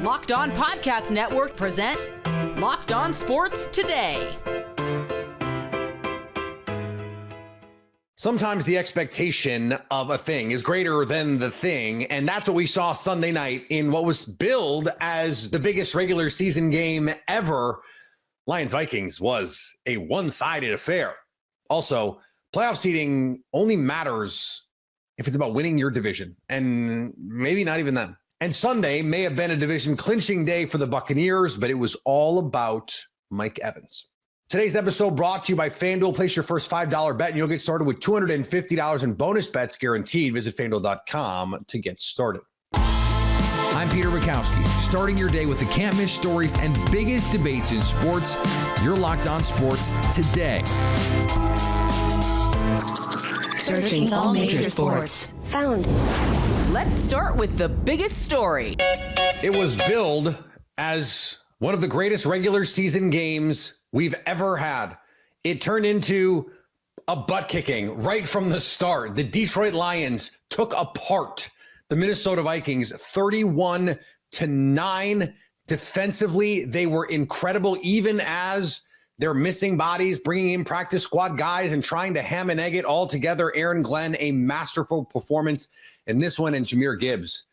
Locked On Podcast Network presents Locked On Sports Today. Sometimes the expectation of a thing is greater than the thing, and that's what we saw Sunday night in what was billed as the biggest regular season game ever. Lions-Vikings was a one-sided affair. Also, playoff seeding only matters if it's about winning your division, and maybe not even then. And Sunday may have been a division clinching day for the Buccaneers, but it was all about Mike Evans. Today's episode brought to you by FanDuel. Place your first $5 bet and you'll get started with $250 in bonus bets guaranteed. Visit FanDuel.com to get started. I'm Peter Bukowski, starting your day with the can't-miss stories and biggest debates in sports. You're Locked On Sports Today. Searching all major sports. Found. Let's start with the biggest story. It was billed as one of the greatest regular season games we've ever had. It turned into a butt kicking right from the start. The Detroit Lions took apart the Minnesota Vikings 31-9. Defensively, they were incredible, even as they're missing bodies, bringing in practice squad guys and trying to ham and egg it all together. Aaron Glenn, a masterful performance in this one, and Jahmyr Gibbs,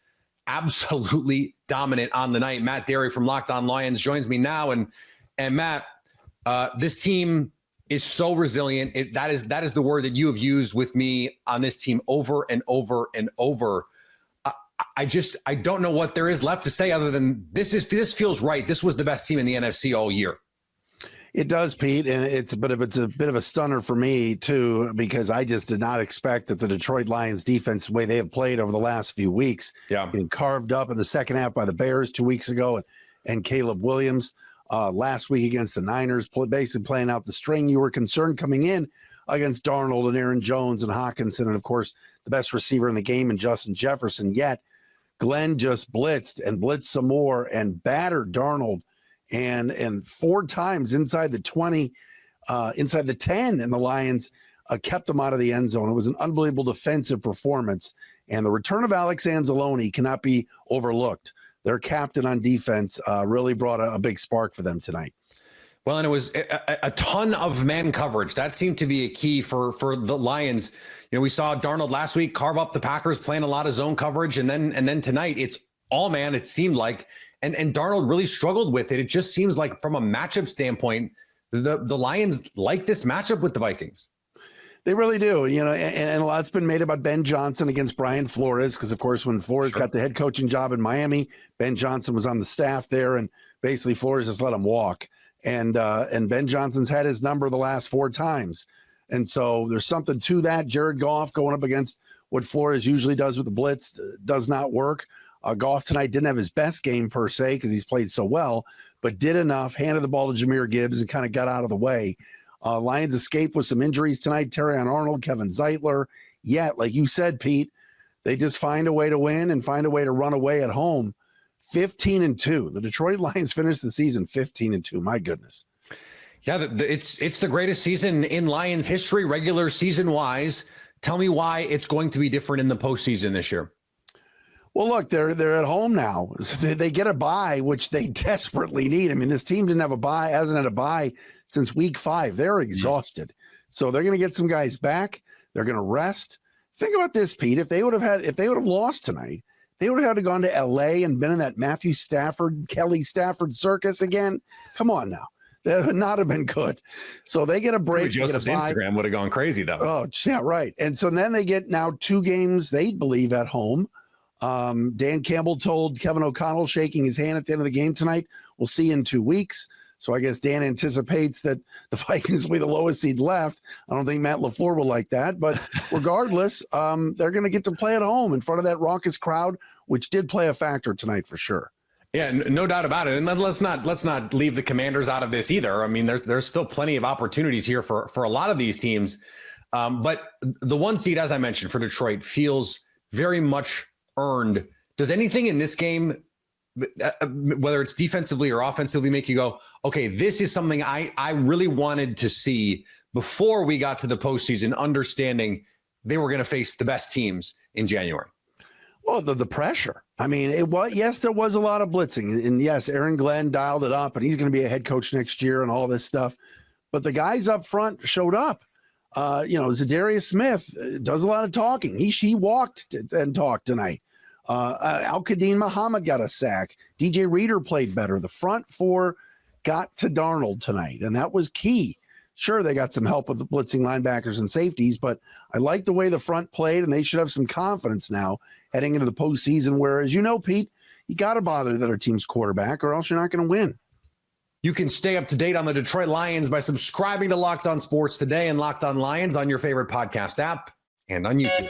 absolutely dominant on the night. Matt Derry from Locked On Lions joins me now. And Matt, this team is so resilient. That is the word that you have used with me on this team over and over and over. I don't know what there is left to say other than this feels right. This was the best team in the NFC all year. It does, Pete, and it's a bit of a stunner for me too, because I just did not expect that the Detroit Lions defense, the way they have played over the last few weeks, getting carved up in the second half by the Bears 2 weeks ago, and Caleb Williams last week against the Niners, basically playing out the string. You were concerned coming in against Darnold and Aaron Jones and Hawkinson, and of course the best receiver in the game, and Justin Jefferson. Yet Glenn just blitzed some more and battered Darnold. And 4 times inside the 20, inside the 10, and the Lions kept them out of the end zone. It was an unbelievable defensive performance. And the return of Alex Anzalone cannot be overlooked. Their captain on defense really brought a big spark for them tonight. Well, and it was a ton of man coverage. That seemed to be a key for the Lions. You know, we saw Darnold last week carve up the Packers, playing a lot of zone coverage. And then tonight it's all man, it seemed like. And Darnold really struggled with it. It just seems like from a matchup standpoint, the Lions like this matchup with the Vikings. They really do, you know, and a lot's been made about Ben Johnson against Brian Flores, because, of course, when Flores got the head coaching job in Miami, Ben Johnson was on the staff there, and basically Flores just let him walk. And Ben Johnson's had his number the last 4 times. And so there's something to that. Jared Goff going up against what Flores usually does with the blitz does not work. Goff tonight didn't have his best game per se because he's played so well, but did enough, handed the ball to Jahmyr Gibbs and kind of got out of the way. Lions escaped with some injuries tonight, Terrion Arnold, Kevin Zeitler. Yet, like you said, Pete, they just find a way to win and find a way to run away at home. 15-2. The Detroit Lions finished the season 15-2. My goodness. Yeah, it's the greatest season in Lions history, regular season wise. Tell me why it's going to be different in the postseason this year. Well, look, they're at home now. So they get a bye, which they desperately need. I mean, this team didn't have a bye, hasn't had a bye since week 5. They're exhausted. So they're going to get some guys back. They're going to rest. Think about this, Pete. If they would have lost tonight, they would have had to gone to LA and been in that Matthew Stafford, Kelly Stafford circus again. Come on now. That would not have been good. So they get a break. Joseph's Instagram would have gone crazy, though. Oh, yeah, right. And so then they get now 2 games, they believe, at home. Dan Campbell told Kevin O'Connell, shaking his hand at the end of the game tonight, we'll see you in 2 weeks. So I guess Dan anticipates that the Vikings will be the lowest seed left. I don't think Matt LaFleur will like that, but regardless, they're going to get to play at home in front of that raucous crowd, which did play a factor tonight for sure. Yeah, no doubt about it. And let's not leave the Commanders out of this either. I mean, there's still plenty of opportunities here for a lot of these teams. But the 1 seed, as I mentioned, for Detroit feels very much earned. Does anything in this game, whether it's defensively or offensively, make you go, okay, this is something I really wanted to see before we got to the postseason, understanding they were going to face the best teams in January? Well, the pressure. I mean, there was a lot of blitzing. And yes, Aaron Glenn dialed it up, and he's going to be a head coach next year and all this stuff. But the guys up front showed up. Zadarius Smith does a lot of talking. He walked and talked tonight. Al-Qadim Muhammad got a sack. DJ Reader played better. The front four got to Darnold tonight, and that was key. Sure, they got some help with the blitzing linebackers and safeties, but I like the way the front played, and they should have some confidence now heading into the postseason where, as you know, Pete, you got to bother the other team's quarterback or else you're not going to win. You can stay up to date on the Detroit Lions by subscribing to Locked On Sports Today and Locked On Lions on your favorite podcast app and on YouTube.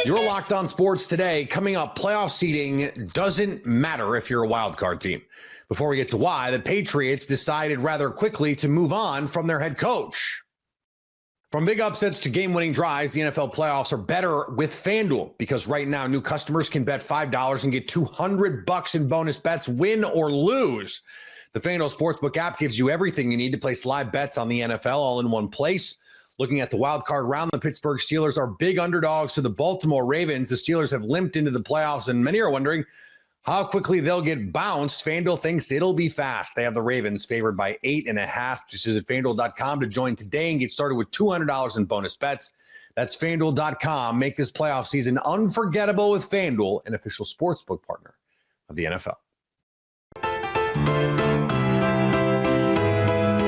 Your Locked On Sports Today coming up. Playoff seeding doesn't matter if you're a wild card team. Before we get to why, the Patriots decided rather quickly to move on from their head coach. From big upsets to game-winning drives, the NFL playoffs are better with FanDuel because right now new customers can bet $5 and get $200 in bonus bets, win or lose. The FanDuel Sportsbook app gives you everything you need to place live bets on the NFL all in one place. Looking at the wild card round, the Pittsburgh Steelers are big underdogs to the Baltimore Ravens. The Steelers have limped into the playoffs, and many are wondering how quickly they'll get bounced. FanDuel thinks it'll be fast. They have the Ravens favored by 8.5. Just visit FanDuel.com to join today and get started with $200 in bonus bets. That's FanDuel.com. Make this playoff season unforgettable with FanDuel, an official sportsbook partner of the NFL.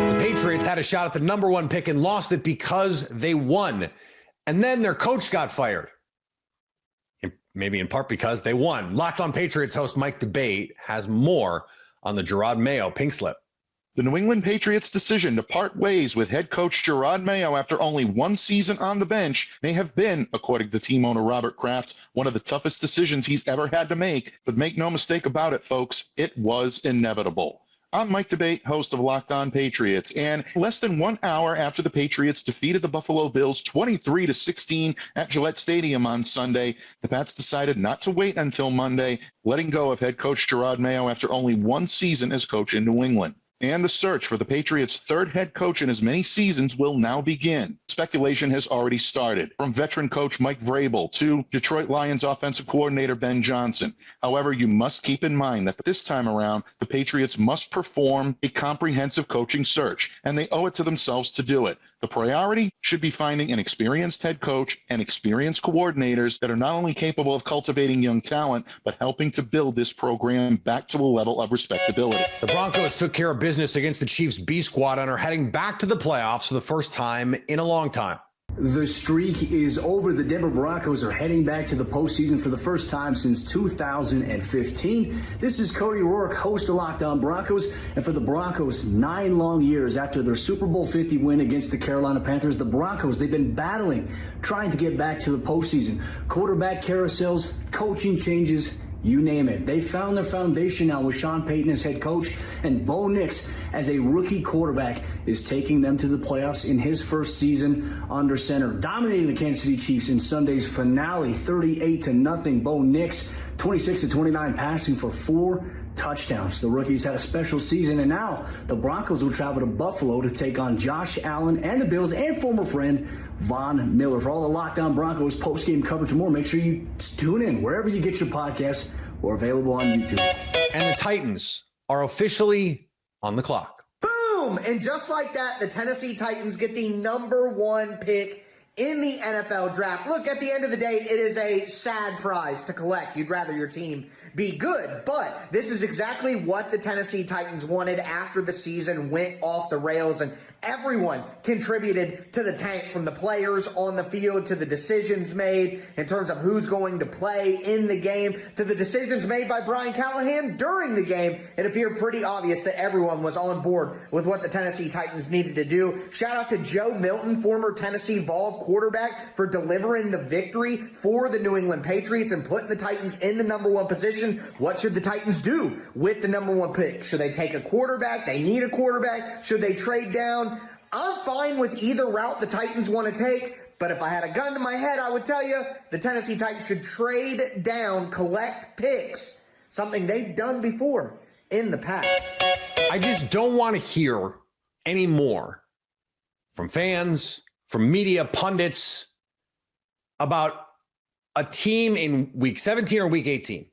The Patriots had a shot at the number one pick and lost it because they won. And then their coach got fired. Maybe in part because they won. Locked On Patriots host Mike DeBate has more on the Gerard Mayo pink slip. The New England Patriots' decision to part ways with head coach Gerard Mayo after only one season on the bench may have been, according to team owner Robert Kraft, one of the toughest decisions he's ever had to make. But make no mistake about it, folks, it was inevitable. I'm Mike DeBate, host of Locked On Patriots, and less than 1 hour after the Patriots defeated the Buffalo Bills 23-16 at Gillette Stadium on Sunday, the Pats decided not to wait until Monday, letting go of head coach Gerard Mayo after only one season as coach in New England. And the search for the Patriots' third head coach in as many seasons will now begin. Speculation has already started, from veteran coach Mike Vrabel to Detroit Lions offensive coordinator Ben Johnson. However, you must keep in mind that this time around, the Patriots must perform a comprehensive coaching search, and they owe it to themselves to do it. The priority should be finding an experienced head coach and experienced coordinators that are not only capable of cultivating young talent, but helping to build this program back to a level of respectability. The Broncos took care of business against the Chiefs B squad and are heading back to the playoffs for the first time in a long time. The streak is over. The Denver Broncos are heading back to the postseason for the first time since 2015. This is Cody Rourke, host of Locked On Broncos. And for the Broncos, 9 long years after their Super Bowl 50 win against the Carolina Panthers, the Broncos, they've been battling, trying to get back to the postseason. Quarterback carousels, coaching changes, you name it. They found their foundation now with Sean Payton as head coach, and Bo Nix as a rookie quarterback is taking them to the playoffs in his first season under center. Dominating the Kansas City Chiefs in Sunday's finale, 38-0. Bo Nix, 26-29, passing for 4 touchdowns. The rookies had a special season, and now the Broncos will travel to Buffalo to take on Josh Allen and the Bills and former friend Von Miller. For all the Locked On Broncos post-game coverage and more, make sure you tune in wherever you get your podcasts or available on YouTube. And the Titans are officially on the clock. Boom! And just like that, the Tennessee Titans get the number 1 pick in the NFL draft. Look, at the end of the day, it is a sad prize to collect. You'd rather your team be good, but this is exactly what the Tennessee Titans wanted after the season went off the rails, and everyone contributed to the tank, from the players on the field to the decisions made in terms of who's going to play in the game to the decisions made by Brian Callahan during the game. It appeared pretty obvious that everyone was on board with what the Tennessee Titans needed to do. Shout out to Joe Milton, former Tennessee Vol quarterback, for delivering the victory for the New England Patriots and putting the Titans in the number 1 position. What should the Titans do with the number 1 pick? Should they take a quarterback? They need a quarterback. Should they trade down? I'm fine with either route the Titans want to take, but if I had a gun to my head, I would tell you the Tennessee Titans should trade down, collect picks, something they've done before in the past. I just don't want to hear any more from fans, from media pundits, about a team in week 17 or week 18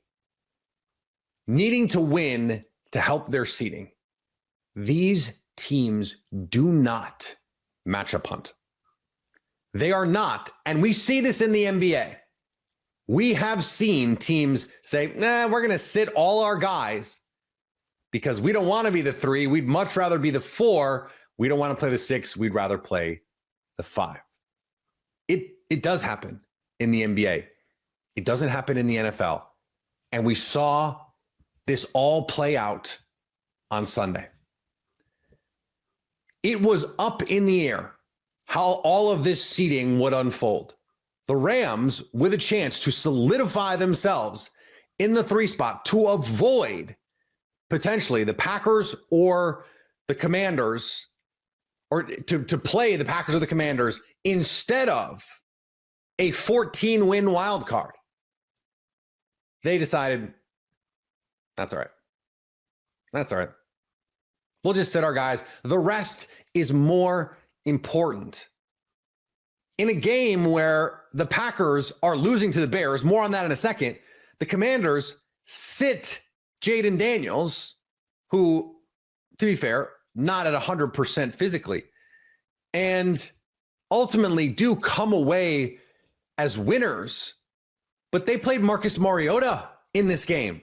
needing to win to help their seeding, these teams do not match up hunt. They are not. And we see this in the NBA. We have seen teams say, we're going to sit all our guys because we don't want to be the 3. We'd much rather be the 4. We don't want to play the 6. We'd rather play the 5. It does happen in the NBA. It doesn't happen in the NFL. And we saw this all play out on Sunday. It was up in the air how all of this seeding would unfold. The Rams with a chance to solidify themselves in the 3 spot to avoid potentially the Packers or the Commanders, or to play the Packers or the Commanders instead of a 14-win wild card. They decided, that's all right. That's all right. We'll just sit our guys. The rest is more important. In a game where the Packers are losing to the Bears, more on that in a second, the Commanders sit Jaden Daniels, who, to be fair, not at 100% physically, and ultimately do come away as winners. But they played Marcus Mariota in this game.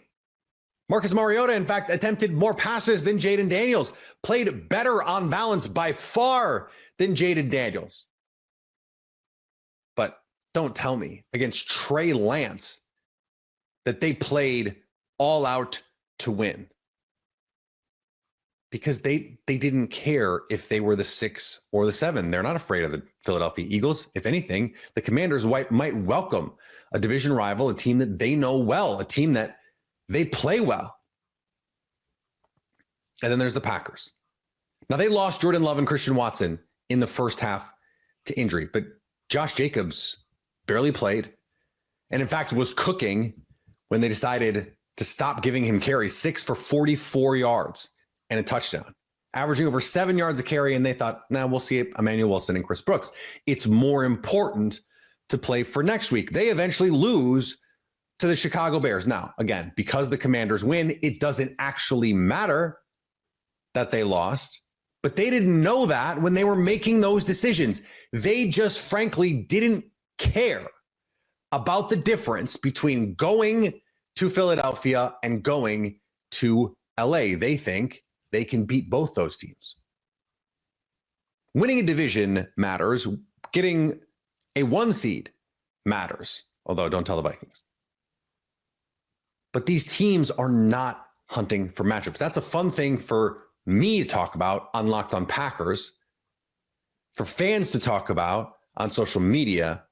Marcus Mariota, in fact, attempted more passes than Jaden Daniels, played better on balance by far than Jaden Daniels. But don't tell me against Trey Lance that they played all out to win, because they didn't care if they were the 6 or the 7. They're not afraid of the Philadelphia Eagles. If anything, the Commanders might welcome a division rival, a team that they know well, a team that they play well. And then there's the Packers. Now, they lost Jordan Love and Christian Watson in the first half to injury, but Josh Jacobs barely played, and in fact was cooking when they decided to stop giving him carries. 6 for 44 yards and a touchdown, averaging over 7 yards a carry, and they thought, we'll see Emmanuel Wilson and Chris Brooks. It's more important to play for next week. They eventually lose to the Chicago Bears. Now, again, because the Commanders win, it doesn't actually matter that they lost, but they didn't know that when they were making those decisions. They just frankly didn't care about the difference between going to Philadelphia and going to LA. They think they can beat both those teams. Winning a division matters. Getting a 1 seed matters, although don't tell the Vikings. But these teams are not hunting for matchups. That's a fun thing for me to talk about on Locked On Packers, for fans to talk about on social media.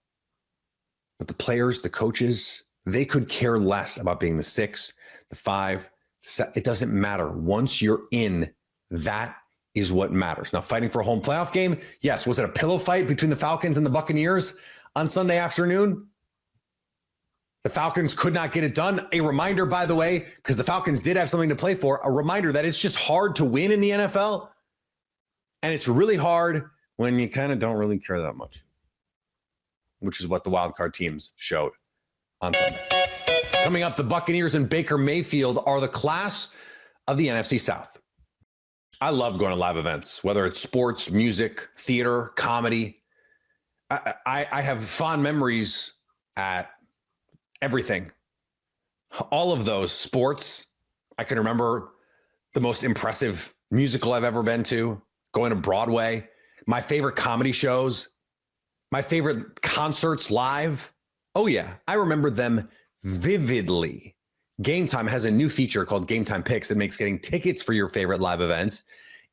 But the players, the coaches, they could care less about being the 6, the 5. It doesn't matter. Once you're in, that is what matters. Now, fighting for a home playoff game, yes. Was it a pillow fight between the Falcons and the Buccaneers on Sunday afternoon? The Falcons could not get it done. A reminder, by the way, because the Falcons did have something to play for, a reminder that it's just hard to win in the NFL. And it's really hard when you kind of don't really care that much, which is what the wildcard teams showed on Sunday. Coming up, the Buccaneers and Baker Mayfield are the class of the NFC South. I love going to live events, whether it's sports, music, theater, comedy. I have fond memories at everything. All of those sports. I can remember the most impressive musical I've ever been to, going to Broadway, my favorite comedy shows, my favorite concerts live. Oh yeah, I remember them vividly. Game Time has a new feature called Game Time Picks that makes getting tickets for your favorite live events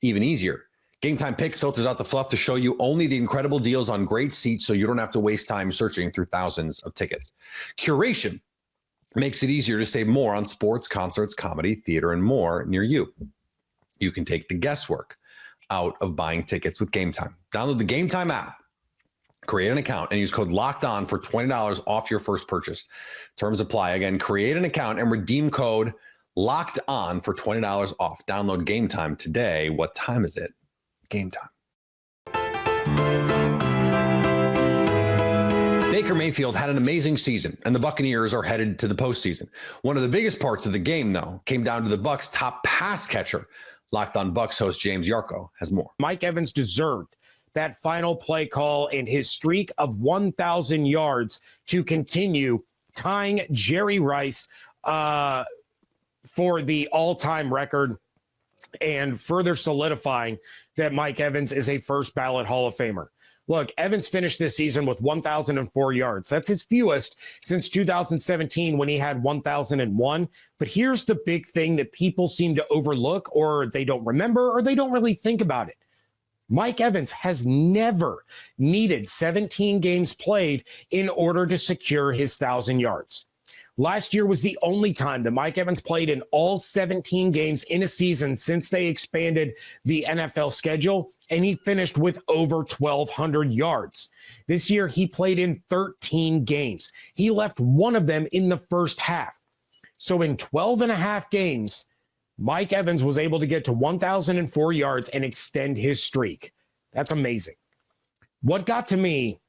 even easier. Game Time Picks filters out the fluff to show you only the incredible deals on great seats, so you don't have to waste time searching through thousands of tickets. Curation makes it easier to save more on sports, concerts, comedy, theater, and more near you. You can take the guesswork out of buying tickets with Game Time. Download the Game Time app, create an account, and use code LOCKEDON for $20 off your first purchase. Terms apply. Again, create an account and redeem code LOCKEDON for $20 off. Download Game Time today. What time is it? Game Time. Baker Mayfield had an amazing season, and the Buccaneers are headed to the postseason. One of the biggest parts of the game, though, came down to the Bucs' top pass catcher. Locked On Bucs host James Yarko has more. Mike Evans deserved that final play call and his streak of 1,000 yards to continue, tying Jerry Rice for the all-time record and further solidifying that Mike Evans is a first ballot Hall of Famer. Look, Evans finished this season with 1,004 yards. That's his fewest since 2017 when he had 1,001. But here's the big thing that people seem to overlook, or they don't remember, or they don't really think about it. Mike Evans has never needed 17 games played in order to secure his 1,000 yards. Last year was the only time that Mike Evans played in all 17 games in a season since they expanded the NFL schedule, and he finished with over 1,200 yards. This year, he played in 13 games. He left one of them in the first half. So in 12 and a half games, Mike Evans was able to get to 1,004 yards and extend his streak. That's amazing. What got to me,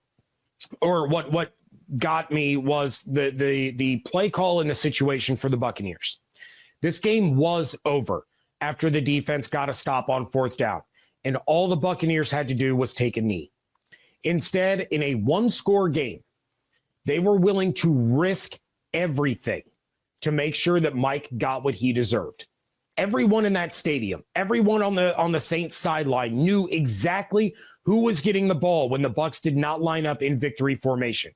or what got me, was the play call in the situation for the Buccaneers. This game was over after the defense got a stop on fourth down, and all the Buccaneers had to do was take a knee. Instead, in a one-score game, they were willing to risk everything to make sure that Mike got what he deserved. Everyone in that stadium, everyone on the Saints sideline knew exactly who was getting the ball when the Bucs did not line up in victory formation.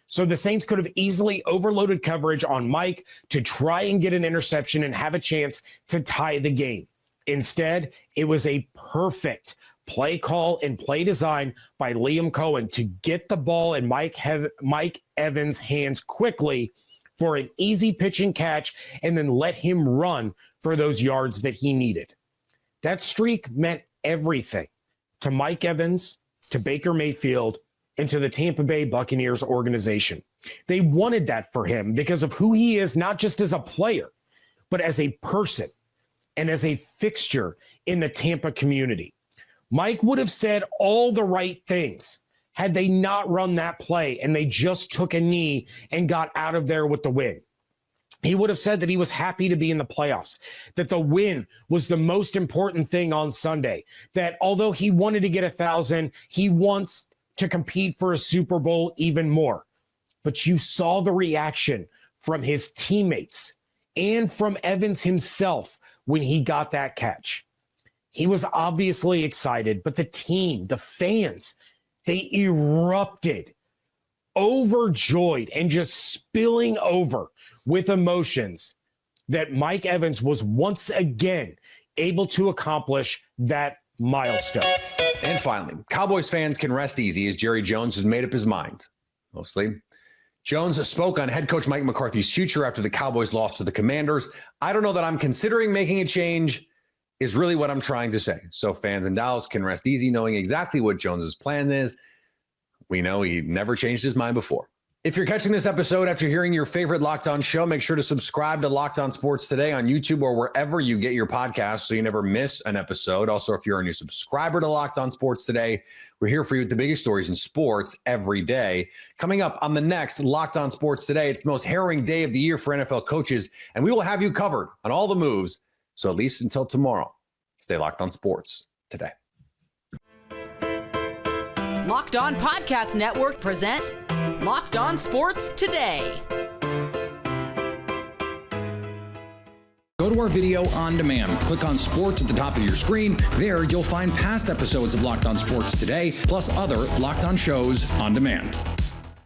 So the Saints could have easily overloaded coverage on Mike to try and get an interception and have a chance to tie the game. Instead, it was a perfect play call and play design by Liam Cohen to get the ball in Mike Evans' hands quickly for an easy pitch and catch, and then let him run for those yards that he needed. That streak meant everything to Mike Evans, to Baker Mayfield, and to the Tampa Bay Buccaneers organization. They wanted that for him because of who he is, not just as a player, but as a person and as a fixture in the Tampa community. Mike would have said all the right things had they not run that play and they just took a knee and got out of there with the win. He would have said that he was happy to be in the playoffs, that the win was the most important thing on Sunday, that although he wanted to get 1,000, he wants to compete for a Super Bowl even more. But you saw the reaction from his teammates and from Evans himself when he got that catch. He was obviously excited, but the team, the fans, they erupted, overjoyed, and just spilling over with emotions that Mike Evans was once again able to accomplish that milestone. And finally, Cowboys fans can rest easy as Jerry Jones has made up his mind, mostly. Jones spoke on head coach Mike McCarthy's future after the Cowboys lost to the Commanders. I don't know that I'm considering making a change is really what I'm trying to say. So fans in Dallas can rest easy knowing exactly what Jones's plan is. We know he never changed his mind before. If you're catching this episode after hearing your favorite Locked On show, make sure to subscribe to Locked On Sports Today on YouTube or wherever you get your podcasts so you never miss an episode. Also, if you're a new subscriber to Locked On Sports Today, we're here for you with the biggest stories in sports every day. Coming up on the next Locked On Sports Today, it's the most harrowing day of the year for NFL coaches, and we will have you covered on all the moves. So at least until tomorrow, stay locked on sports today. Locked On Podcast Network presents Locked On Sports Today. Go to our video on demand. Click on sports at the top of your screen. There, you'll find past episodes of Locked On Sports Today, plus other Locked On shows on demand.